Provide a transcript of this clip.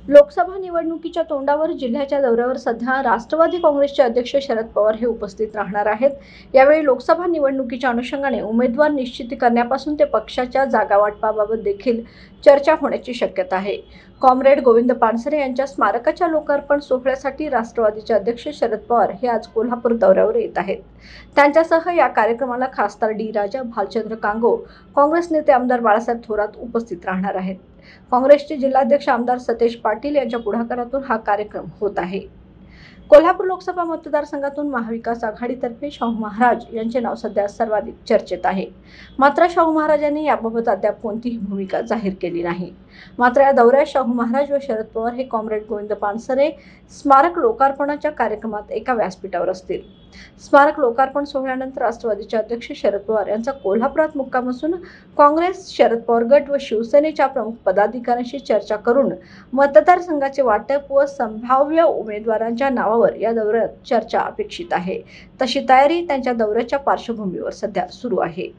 लोकसभा निवडणुकीच्या तोंडावर जिल्ह्याच्या दौऱ्यावर सध्या राष्ट्रवादी काँग्रेसचे अध्यक्ष शरद पवार हे उपस्थित राहणार आहेत। यावेळी लोकसभा निवडणुकीच्या अनुषंगाने उमेदवार निश्चित करण्यापासून ते पक्षाच्या जागा वाटपाबाबत देखील चर्चा होण्याची शक्यता आहे। कॉम्रेड गोविंद पानसरे यांच्या स्मारकाच्या लोकार्पण सोहळ्यासाठी राष्ट्रवादीचे अध्यक्ष शरद पवार हे आज कोल्हापूर दौऱ्यावर येत आहेत। त्यांच्यासह या कार्यक्रमाला खासदार डी राजा, भालचंद्र कांगो, काँग्रेस नेते आमदार बाळासाहेब थोरात उपस्थित राहणार आहेत। काँग्रेसचे जिल्हाध्यक्ष आमदार सतेज पाटील यांच्या पुढाकारातून हा कार्यक्रम होत आहे। कोल्हापूर लोकसभा मतदारसंघातून महाविकास आघाडीतर्फे शाहू महाराज यांचे नाव सध्या सर्वाधिक चर्चेत आहे। मात्र शाहू महाराजांनी याबाबत अद्याप कोणतीही भूमिका जाहीर केली नाही। मात्र या दौऱ्यात शाहू महाराज व शरद पवार हे कॉम्रेड गोविंद पानसरे स्मारक लोकार्पणाच्या कार्यक्रमात एका व्यासपीठावर असतील। स्मारक लोकार्पण सोहळ्यानंतर राष्ट्रवादीचे अध्यक्ष शरद पवार यांचा कोल्हापुरात मुक्काम असून काँग्रेस, शरद पवार गट व शिवसेनेच्या प्रमुख पदाधिकाऱ्यांशी चर्चा करून मतदारसंघाचे वाटप व संभाव्य उमेदवारांच्या नावावर या दौऱ्यात चर्चा अपेक्षित आहे। तशी तयारी त्यांच्या दौऱ्याच्या पार्श्वभूमीवर सध्या सुरू आहे।